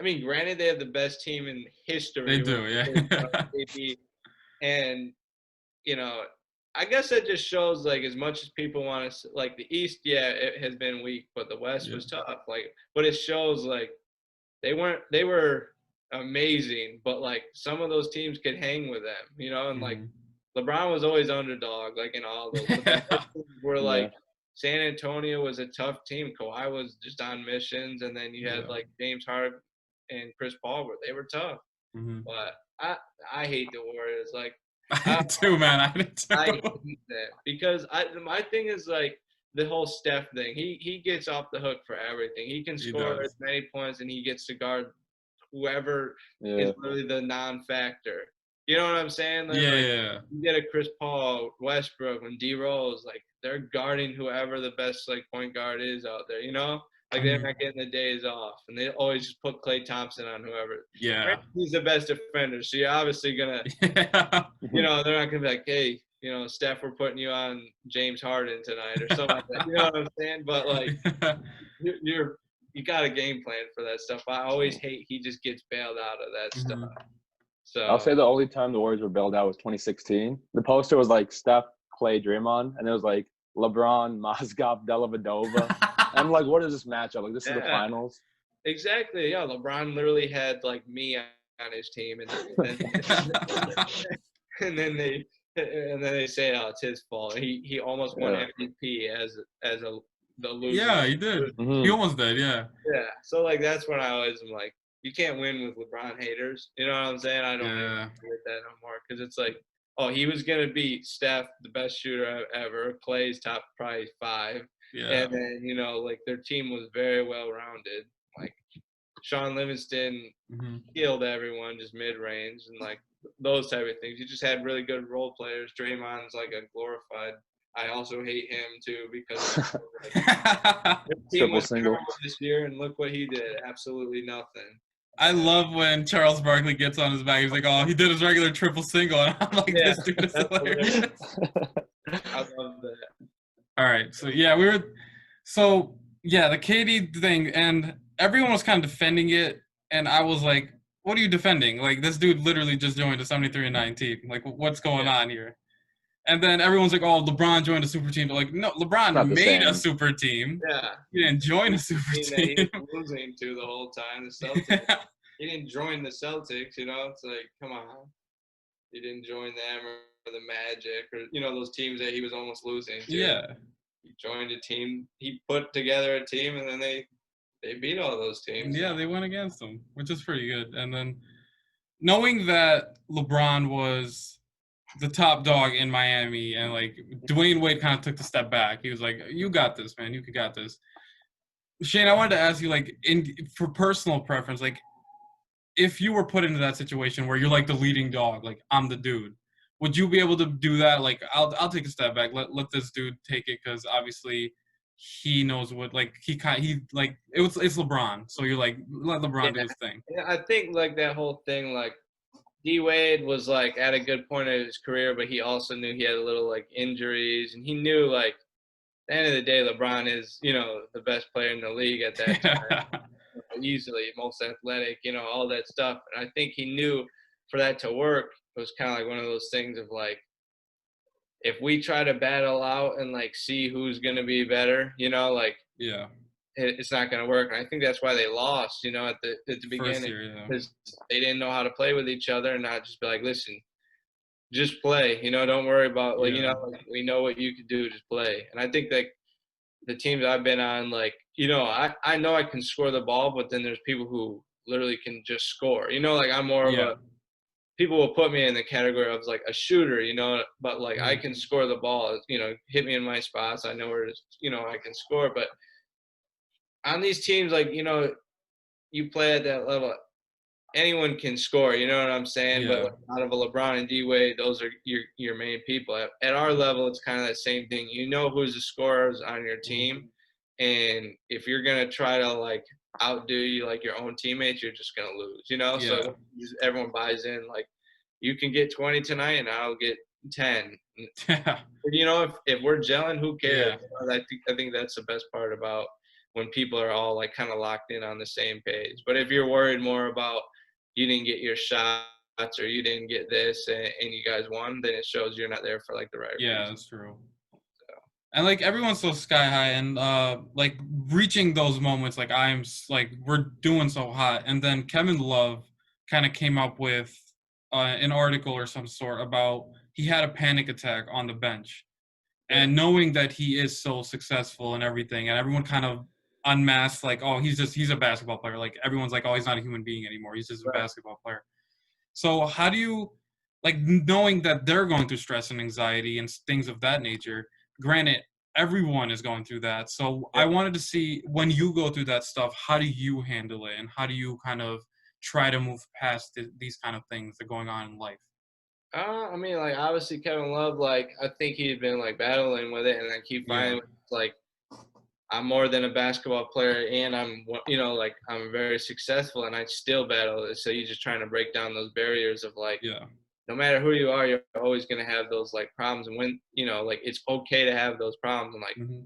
mean, granted, they have the best team in history. They do, yeah. And I guess that just shows like as much as people want to like the East, yeah, it has been weak, but the West was tough. Like, but it shows like they were amazing, but like some of those teams could hang with them, and like LeBron was always underdog, like in all those. Were like San Antonio was a tough team. Kawhi was just on missions, and then you had like James Harden and Chris Paul they were tough. But I hate the Warriors. Like I did too, man. I did too. I hate that because my thing is like the whole Steph thing. He gets off the hook for everything. He can score as many points, and he gets to guard whoever is really the non-factor. You know what I'm saying? Like, yeah. You get a Chris Paul, Westbrook, and D Rose, like they're guarding whoever the best like point guard is out there. Like they're not getting the days off, and they always just put Klay Thompson on whoever. Yeah. He's the best defender, so you're obviously gonna, Yeah. they're not gonna be like, hey, Steph, we're putting you on James Harden tonight or something like that. You know what I'm saying? But like, you got a game plan for that stuff. I always hate he just gets bailed out of that stuff. So I'll say the only time the Warriors were bailed out was 2016. The poster was like Steph, Clay, Draymond, and it was like LeBron, Mozgov, Dellavedova. And I'm like, what is this matchup? Like, this is the finals. Exactly. Yeah, LeBron literally had like me on his team, and then they say, oh, it's his fault. He almost won MVP as the loser. Yeah, he did. He almost did. Yeah. Yeah. So like that's when I always am like, you can't win with LeBron haters. You know what I'm saying? I don't agree with that no more, because it's like, oh, he was gonna beat Steph, the best shooter ever. Clay's top probably 5. Yeah. And then like their team was very well rounded. Like Sean Livingston killed everyone just mid range and like those type of things. You just had really good role players. Draymond's like a glorified. I also hate him too because their team was terrible this year, and look what he did. Absolutely nothing. I love when Charles Barkley gets on his back. He's like, oh, he did his regular triple single. And I'm like, this dude is hilarious. I love that. All right. So, yeah, the KD thing, and everyone was kind of defending it. And I was like, what are you defending? Like, this dude literally just joined a 73-9 team. Like, what's going on here? And then everyone's like, oh, LeBron joined a super team. They're like, no, LeBron made a super team. Yeah. He didn't join a super team. He was losing to the whole time. The Celtics. He didn't join the Celtics, It's like, come on. He didn't join them or the Magic or, those teams that he was almost losing to. Yeah. He joined a team. He put together a team, and then they beat all those teams. Yeah, they went against them, which is pretty good. And then knowing that LeBron was the top dog in Miami, and like Dwayne Wade kind of took the step back. He was like, "You got this, man. You got this." Shane, I wanted to ask you, like, for personal preference, like, if you were put into that situation where you're like the leading dog, like I'm the dude, would you be able to do that? Like, I'll take a step back. Let this dude take it, because obviously he knows what, like, it's LeBron, so you're like, let LeBron do his thing. Yeah, I think like that whole thing, like, D Wade was like at a good point of his career, but he also knew he had a little like injuries, and he knew like at the end of the day, LeBron is the best player in the league at that time, easily most athletic, all that stuff. And I think he knew for that to work, it was kind of like one of those things of like, if we try to battle out and like see who's gonna be better, like it's not going to work. And I think that's why they lost, at the beginning, because they didn't know how to play with each other and not just be like, listen, just play, don't worry about, like, like, we know what you can do, just play. And I think that the teams I've been on, like, I know I can score the ball, but then there's people who literally can just score, like I'm more of people will put me in the category of like a shooter, but like I can score the ball, hit me in my spots. I know where I can score, but on these teams, like, you play at that level, anyone can score, you know what I'm saying? Yeah. But like, out of a LeBron and D-Wade, those are your main people. At our level, it's kind of that same thing. You know who's the scorers on your team, and if you're going to try to, like, outdo you, like, your own teammates, you're just going to lose, So everyone buys in, like, you can get 20 tonight, and I'll get 10. Yeah. If we're gelling, who cares? I think that's the best part about when people are all like kind of locked in on the same page. But if you're worried more about you didn't get your shots or you didn't get this and you guys won, then it shows you're not there for like the right reason. Yeah, that's true. So. And like everyone's so sky high, and like reaching those moments, like we're doing so hot. And then Kevin Love kind of came up with an article or some sort about he had a panic attack on the bench. And knowing that he is so successful and everything, and everyone kind of unmasked, like, oh, he's a basketball player. Like, everyone's like, oh, he's not a human being anymore. He's just a basketball player. So how do you, like, knowing that they're going through stress and anxiety and things of that nature, granted, everyone is going through that. So I wanted to see, when you go through that stuff, how do you handle it? And how do you kind of try to move past these kind of things that are going on in life? I mean, like, obviously Kevin Love, like, I think he'd been like battling with it, and like he finally like I'm more than a basketball player, and like I'm very successful, and I still battle it. So you're just trying to break down those barriers of like, Yeah. no matter who you are, you're always gonna have those like problems, and when like it's okay to have those problems. And like Mm-hmm.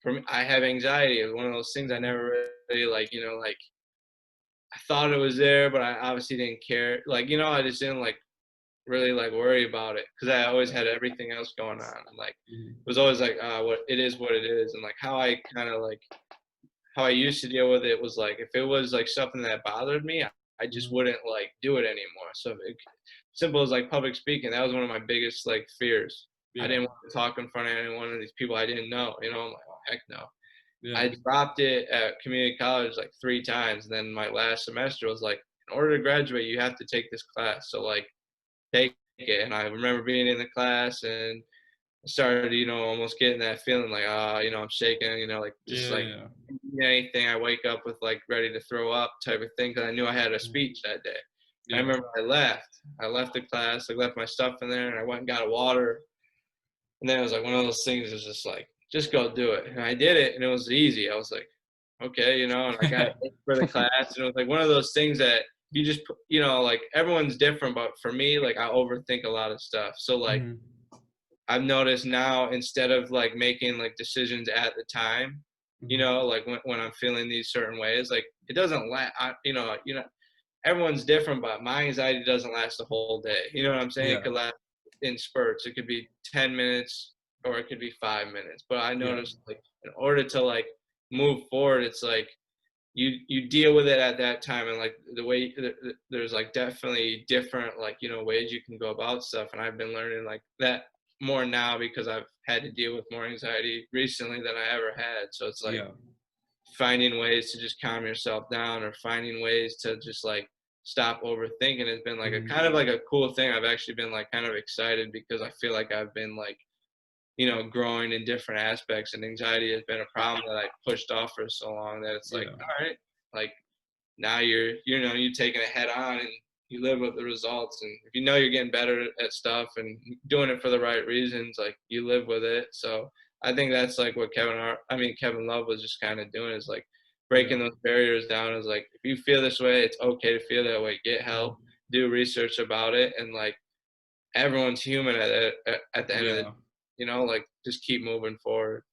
for me, I have anxiety. It's one of those things I never really like. Like I thought it was there, but I obviously didn't care. Like I just didn't like really like worry about it because I always had everything else going on. And like Mm-hmm. it was always like what it is, what it is, and like how I kind of like how I used to deal with it was like if it was like something that bothered me, I just wouldn't like do it anymore. So simple as like public speaking, that was one of my biggest like fears. I Yeah. didn't want to talk in front of any one of these people I didn't know. I'm like, oh, heck no. Yeah. I dropped it at community college like 3 times. And then my last semester was like, in order to graduate, you have to take this class. So like, take it. And I remember being in the class and started, almost getting that feeling like, I'm shaking, like just like Yeah. anything. I wake up with like ready to throw up type of thing because I knew I had a speech that day. I Yeah. remember I left the class, I left my stuff in there, and I went and got a water. And then it was like one of those things is just like, just go do it. And I did it, and it was easy. I was like, okay, and I got it for the class, and it was like one of those things that you just, like everyone's different, but for me, like I overthink a lot of stuff. So like Mm-hmm. I've noticed now instead of like making like decisions at the time, like when I'm feeling these certain ways, like it doesn't last. Everyone's different, but my anxiety doesn't last the whole day. You know what I'm saying? It Yeah. could last in spurts. It could be 10 minutes or it could be 5 minutes. But I Yeah. noticed like in order to like move forward, it's like you deal with it at that time, and like the way there's like definitely different like ways you can go about stuff. And I've been learning like that more now because I've had to deal with more anxiety recently than I ever had. So it's like Yeah. finding ways to just calm yourself down or finding ways to just like stop overthinking has been like a Mm-hmm. kind of like a cool thing. I've actually been like kind of excited because I feel like I've been like growing in different aspects, and anxiety has been a problem that I pushed off for so long that it's like, Yeah. all right, like now you're taking it head on and you live with the results. And if you're getting better at stuff and doing it for the right reasons, like you live with it. So I think that's like what Kevin Love was just kind of doing, is like breaking Yeah. those barriers down. Is like, if you feel this way, it's okay to feel that way. Get help, do research about it, and like everyone's human at the end of the Yeah. like just keep moving forward.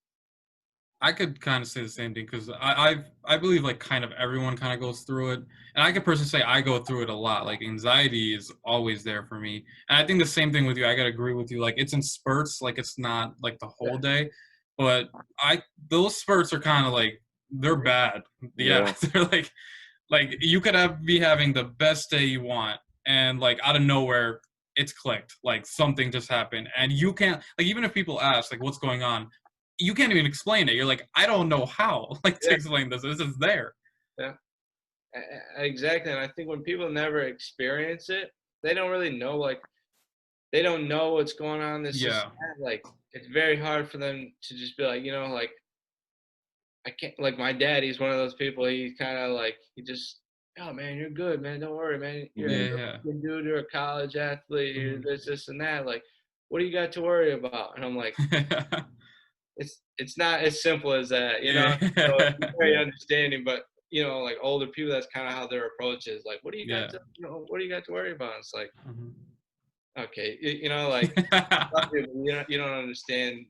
I could kind of say the same thing because I believe like kind of everyone kind of goes through it, and I could personally say I go through it a lot. Like anxiety is always there for me, and I think the same thing with you. I gotta agree with you. Like it's in spurts, like it's not like the whole day, but those spurts are kind of like they're bad. Yeah, Yeah. they're like you could be having the best day you want, and like out of nowhere it's clicked. Like something just happened, and you can't like even if people ask like what's going on, you can't even explain it. You're like, I don't know how like to Yeah, explain this. This is there. yeah. Exactly. And I think when people never experience it, they don't really know, like, they don't know what's going on. This is Yeah. like, it's very hard for them to just be like, like, I can't, like, my dad, he's one of those people, he kind of like, he just, oh man, you're good, man. Don't worry, man. You're a Mhm. Yeah. good dude. You're a college athlete. You're Mhm. this, and that. Like, what do you got to worry about? And I'm like, it's not as simple as that, So Yeah. it's very Yeah. understanding, but like older people, that's kind of how their approach is. Like, what do you got Yeah. to, what do you got to worry about? It's like, Mhm. okay, like you don't understand,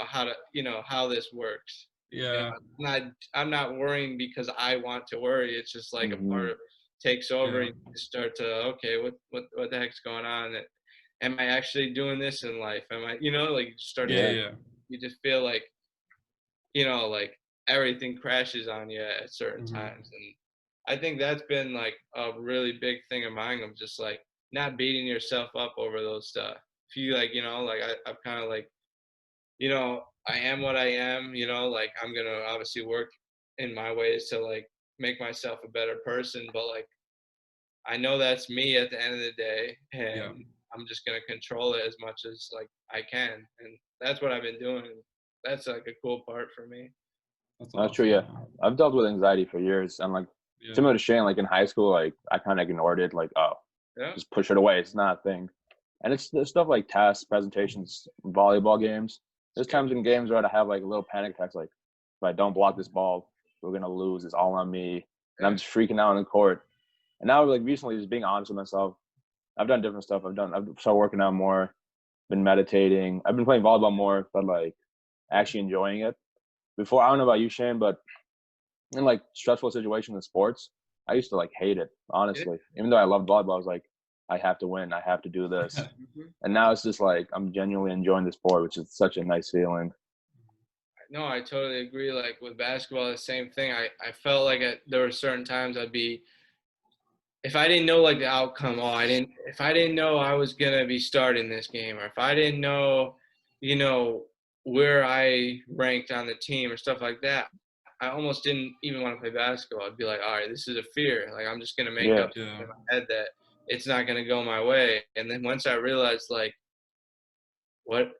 how to, how this works. Yeah. I'm not worrying because I want to worry. It's just like a part Mhm. of takes over, Yeah. and you start to, okay, what the heck's going on? Am I actually doing this in life? Am I, like you start Yeah. to, Yeah. Yeah. you just feel like like everything crashes on you at certain Mhm. times. And I think that's been like a really big thing of mine, of just like not beating yourself up over those stuff. If you like, like I've kind of like, I am what I am, like I'm going to obviously work in my ways to like make myself a better person. But like, I know that's me at the end of the day, Yeah. and I'm just going to control it as much as like I can. And that's what I've been doing. And that's like a cool part for me. That's That's true. awesome, Yeah. man. I've dealt with anxiety for years, and like Yeah. similar to Shane, like in high school, like I kind of ignored it. Like, oh, Yeah. just push it away. It's not a thing. And it's the stuff like tests, presentations, volleyball games. There's times in games where I'd have like a little panic attacks, like I don't block this ball, we're gonna lose. It's all on me, and I'm just freaking out on the court. And now, like recently, just being honest with myself, I've done different stuff. I've started working out more, been meditating. I've been playing volleyball more, but like actually enjoying it. Before, I don't know about you, Shane, but in like stressful situations in sports, I used to like hate it, honestly. Even though I loved volleyball, I was like, I have to win. I have to do this. And now it's just like I'm genuinely enjoying the sport, which is such a nice feeling. No, I totally agree. Like with basketball, the same thing. I felt like there were certain times if I didn't know like the outcome, if I didn't know I was gonna be starting this game, or if I didn't know, where I ranked on the team or stuff like that, I almost didn't even want to play basketball. I'd be like, all right, this is a fear. Like I'm just gonna make up in my head that it's not gonna go my way. And then once I realized like, what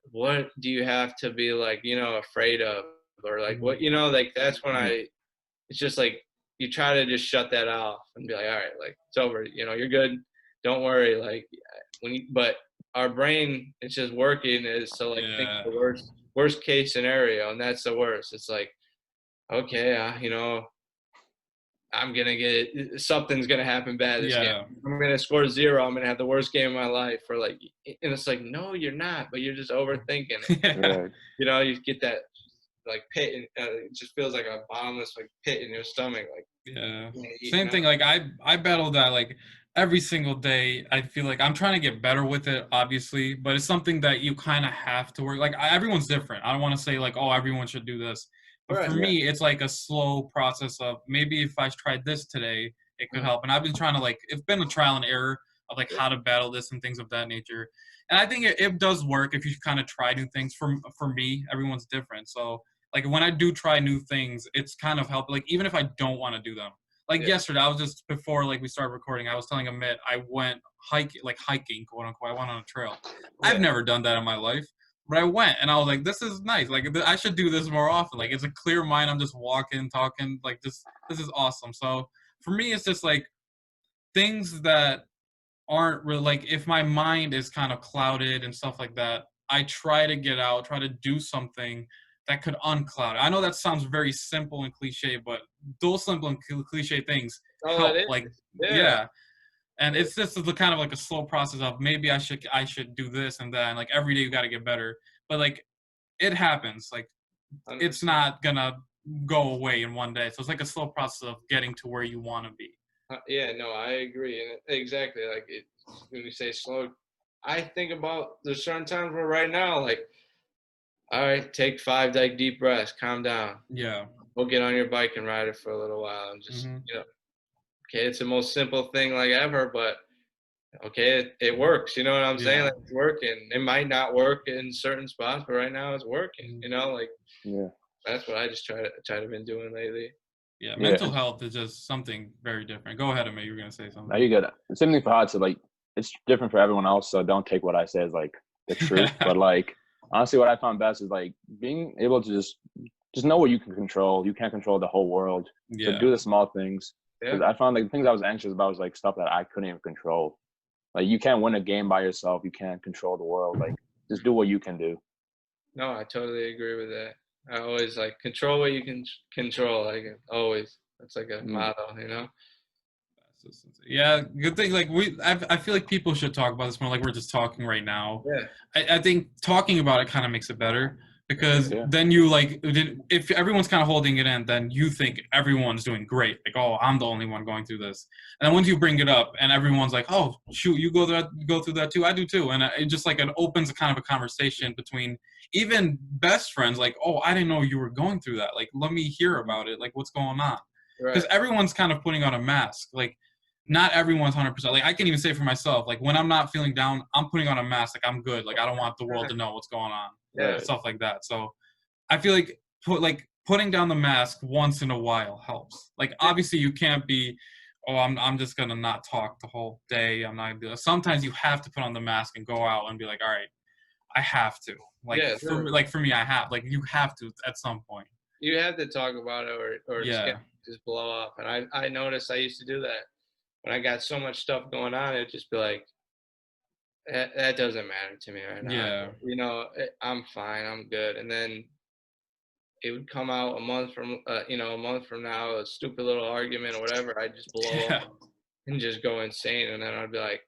do you have to be like, afraid of, or like what, like that's when it's just like you try to just shut that off and be like, all right, like it's over, you're good, don't worry. Like but our brain, it's just working is to like think of the worst case scenario, and that's the worst. It's like, okay, I'm gonna get something's gonna happen bad this game. I'm gonna score 0. I'm gonna have the worst game of my life, or like, and it's like, no, you're not, but you're just overthinking it. You get that like pit, and it just feels like a bottomless like pit in your stomach. Like, same thing. Like I battle that like every single day. I feel like I'm trying to get better with it, obviously, but it's something that you kind of have to work. Like everyone's different. I don't want to say like, oh, everyone should do this. But for me, it's like a slow process of maybe if I tried this today, it could help. And I've been trying to like, it's been a trial and error of like how to battle this and things of that nature. And I think it does work if you kind of try new things. For me, everyone's different. So like when I do try new things, it's kind of helped. Like even if I don't want to do them. Like yesterday, I was just before like we started recording, I was telling Amit I went hiking, quote unquote. I went on a trail. I've never done that in my life. But I went and I was like, this is nice. Like I should do this more often. Like it's a clear mind. I'm just walking, talking. Like this is awesome. So for me, it's just like things that aren't really like if my mind is kind of clouded and stuff like that. I try to get out, try to do something that could uncloud it. I know that sounds very simple and cliche, but those simple and cliche things help. Like and it's just the kind of like a slow process of maybe I should do this and then like every day you got to get better. But like it happens. Like 100%. It's not gonna go away in one day. So it's like a slow process of getting to where you want to be. Yeah, no, I agree, and exactly like when we say slow, I think about there's certain times where right now, like, all right, take 5 like deep breaths, calm down. Yeah. We'll get on your bike and ride it for a little while, and just okay, it's the most simple thing like ever, but okay, it works. You know what I'm saying? Like it's working. It might not work in certain spots, but right now it's working. Like that's what I just try to been doing lately. Yeah, mental health is just something very different. Go ahead, Amit. You were gonna say something. No, you get it. Same thing for hot. So like, it's different for everyone else. So don't take what I say as like the truth. But like, honestly, what I found best is like being able to just know what you can control. You can't control the whole world. So do the small things. Because I found like the things I was anxious about was like stuff that I couldn't even control. Like you can't win a game by yourself. You can't control the world. Like just do what you can do. No, I totally agree with that. I always like control what you can control. Like always, that's like a motto, Yeah, good thing. Like I feel like people should talk about this more. Like we're just talking right now. Yeah. I think talking about it kind of makes it better because then you like if everyone's kind of holding it in, then you think everyone's doing great. Like, oh, I'm the only one going through this. And then once you bring it up, and everyone's like, oh, shoot, you go through that too. I do too. And it just like it opens a kind of a conversation between even best friends. Like, oh, I didn't know you were going through that. Like, let me hear about it. Like, what's going on? Because everyone's kind of putting on a mask. Like, not everyone's 100%. Like, I can even say for myself, like, when I'm not feeling down, I'm putting on a mask. Like, I'm good. Like, I don't want the world to know what's going on. Stuff like that. So I feel like putting down the mask once in a while helps. Like, obviously you can't be, oh, I'm just going to not talk the whole day. I'm not going to do that. Sometimes you have to put on the mask and go out and be like, all right, I have to. Like, for me, I have. Like, you have to at some point. You have to talk about it or just blow up. And I noticed I used to do that. When I got so much stuff going on, it'd just be like, that doesn't matter to me right now. I'm fine. I'm good. And then it would come out a month from now, a stupid little argument or whatever, I'd just blow up Yeah. and just go insane, and then I'd be like,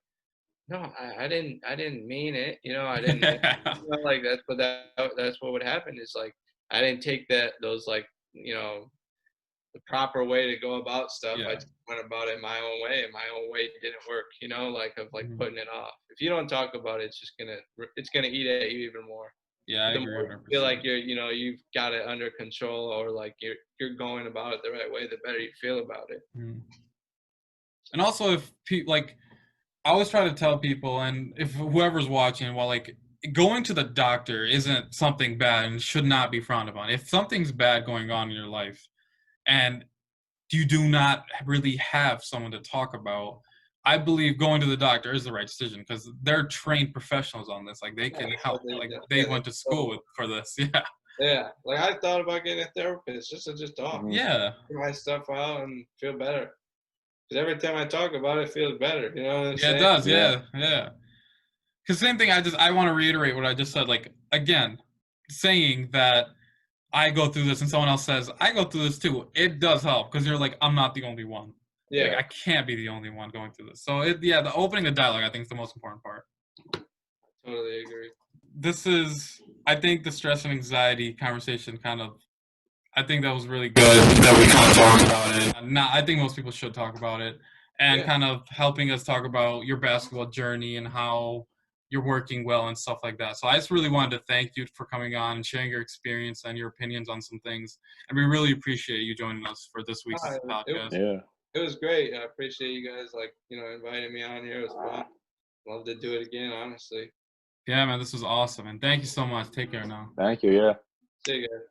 no, I didn't mean it, I didn't mean, like that's what would happen is like I didn't take those like the proper way to go about stuff. I Yeah. just went about it my own way, and my own way didn't work. Like of like Mhm. putting it off. If you don't talk about it, it's gonna eat at you even more. Yeah, I The agree more you feel 100%. like you've got it under control, or like you're going about it the right way, the better you feel about it. Mhm. And also, if people like, I always try to tell people, and if whoever's watching, well, like going to the doctor isn't something bad and should not be frowned upon. If something's bad going on in your life, and you do not really have someone to talk about, I believe going to the doctor is the right decision because they're trained professionals on this. Like they can help. Like they went to school for this. Yeah. Yeah, like I thought about getting a therapist just to talk, Mhm. Yeah. get my stuff out, and feel better. Because every time I talk about it, it feels better. You know what I'm Yeah, it saying? does. Yeah. Yeah. Yeah. Because same thing. I want to reiterate what I just said. Like again, saying that I go through this and someone else says I go through this too. It does help because you're like I'm not the only one. Like Yeah, I can't be the only one going through this. So the opening the dialogue I think is the most important part. totally agree. This is I think the stress and anxiety conversation kind of I think that was really good that we kind of talked about it. Not I think most people should talk about it and Yeah. kind of helping us talk about your basketball journey and how you're working well and stuff like that. So I just really wanted to thank you for coming on and sharing your experience and your opinions on some things. And we really appreciate you joining us for this week's Ah, podcast. Yeah. it was great. I appreciate you guys like inviting me on here. It was fun. Love to do it again, honestly. Yeah, man, this was awesome. And thank you so much. Take care now. Thank you. Yeah. See you guys.